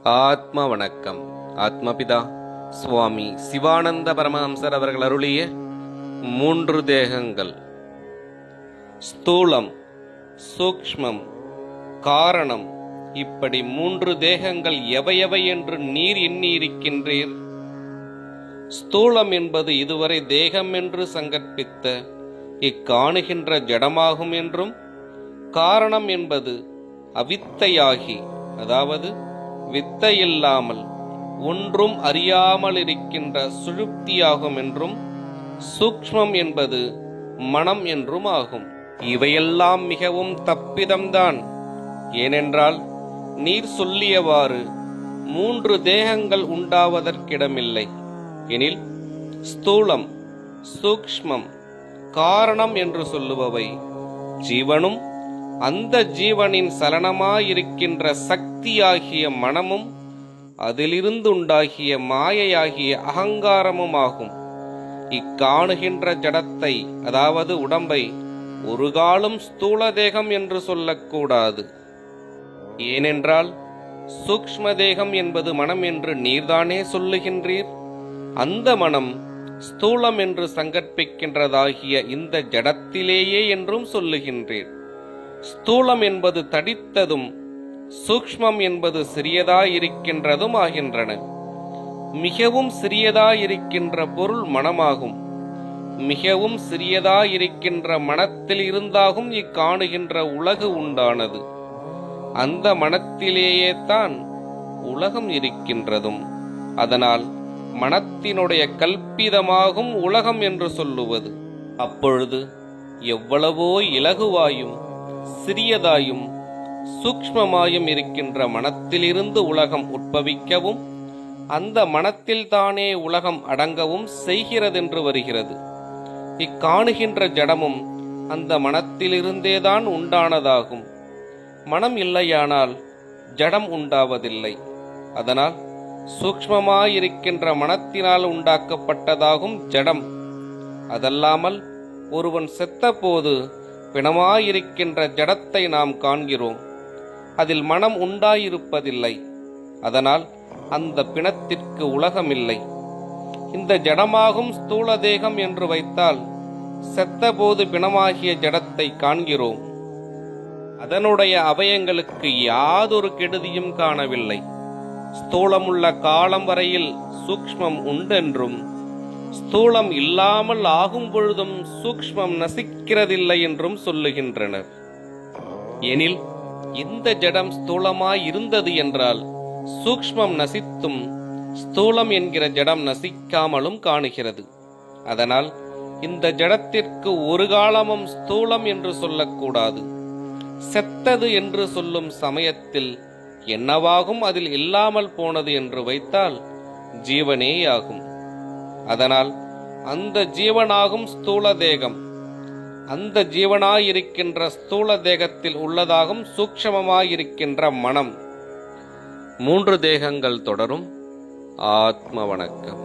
ஆத்ம வணக்கம். ஆத்மபிதா சுவாமி சிவானந்த பரமஹம்சர் அவர்கள் அருளிய 3 தேகங்கள், ஸ்தூலம், சூக்ஷ்மம், காரணம். இப்படி 3 தேகங்கள் எவையவை என்று நீர் எண்ணியிருக்கின்றீர்? ஸ்தூலம் என்பது இதுவரை தேகம் என்று சங்கற்பித்த இக்காணுகின்ற ஜடமாகும் என்றும், காரணம் என்பது அவித்தையாகி, அதாவது வித்தையில்லாமல் ஒன்றும் அறியாமல் இருக்கின்ற சுழுப்தியாகும் என்றும், சூக்ஷ்மம் என்பது மனம் என்றும் ஆகும். இவையெல்லாம் மிகவும் தப்பிதம்தான். ஏனென்றால் நீர் சொல்லியவாறு 3 தேகங்கள் உண்டாவதற்கிடமில்லை. எனில் ஸ்தூலம், சூக்ஷ்மம், காரணம் என்று சொல்லுபவை ஜீவனும், அந்த ஜீவனின் சலனமாயிருக்கின்ற சக்தியாகிய மனமும், அதிலிருந்து உண்டாகிய மாயையாகிய அகங்காரமும் ஆகும். இக்காணுகின்ற ஜடத்தை, அதாவது உடம்பை, ஒரு காலும் ஸ்தூல தேகம் என்று சொல்லக்கூடாது. ஏனென்றால் சூக்ஷ்ம தேகம் என்பது மனம் என்று நீர்தானே சொல்லுகின்றீர். அந்த மனம் ஸ்தூலம் என்று சங்கற்பிக்கின்றதாகிய இந்த ஜடத்திலேயே என்றும் சொல்லுகின்றீர். ஸ்தூலம் என்பது தடித்ததும், சூக்ஷ்மம் என்பது சிறியதாயிருக்கின்றதும் ஆகின்றன. மிகவும் சிறியதாயிருக்கின்ற பொருள் மனமாகும். மிகவும் சிறியதாயிருக்கின்ற மனத்தில் இருந்தாகும் இக்காணுகின்ற உலகு உண்டானது. அந்த மனத்திலேயே தான் உலகம் இருக்கின்றதும். அதனால் மனத்தினுடைய கல்பிதமாகும் உலகம் என்று சொல்லுவது. அப்பொழுது எவ்வளவோ இலகுவாயும் சிறியதாயும் சூக்ஷ்மமாயும் இருக்கின்ற மனத்திலிருந்து உலகம் உட்பவிக்கவும், அந்த மனத்தில் தானே உலகம் அடங்கவும் செய்கிறதென்று வருகிறது. இக்காணுகின்ற ஜடமும் அந்த மனத்திலிருந்தேதான் உண்டானதாகும். மனம் இல்லையானால் ஜடம் உண்டாவதில்லை. அதனால் சூக்ஷ்மமாயிருக்கின்ற மனத்தினால் உண்டாக்கப்பட்டதாகும் ஜடம். அதல்லாமல் ஒருவன் செத்தபோது பிணமாயிருக்கின்ற ஜடத்தை நாம் காண்கிறோம். அதில் மனம் உண்டாயிருப்பதில்லை. அதனால் அந்த பிணத்திற்கு உலகமில்லை. இந்த ஜடமாகும் ஸ்தூல தேகம் என்று வைத்தால் செத்தபோது பிணமாகிய ஜடத்தை காண்கிறோம். அதனுடைய அவயங்களுக்கு யாதொரு கெடுதியும் காணவில்லை. ஸ்தூலமுள்ள காலம் வரையில் சூக்ஷ்மம் உண்டென்றும், ஸ்தூலம் இல்லாமல் ஆகும் பொழுதும் சூக்ஷ்மம் நசிக்கிறதில்லை என்றும் சொல்லுகின்றனர். எனில் இந்த ஜடம் ஸ்தூலமாயிருந்தது என்றால் சூக்ஷ்மம் நசித்தும் ஸ்தூலம் என்கிற ஜடம் நசிக்காமலும் காணுகிறது. அதனால் இந்த ஜடத்திற்கு ஒரு காலமும் ஸ்தூலம் என்று சொல்லக்கூடாது. செத்தது என்று சொல்லும் சமயத்தில் என்னவாகும் அதில் இல்லாமல் போனது என்று வைத்தால் ஜீவனேயாகும். அதனால் அந்த ஜீவனாகும் ஸ்தூல தேகம், அந்த ஜீவனாயிருக்கின்ற ஸ்தூல தேகத்தில் உள்ளதாகும் சூக்ஷ்மமாயிருக்கின்ற மனம். 3 தேகங்கள் தொடரும். ஆத்ம வணக்கம்.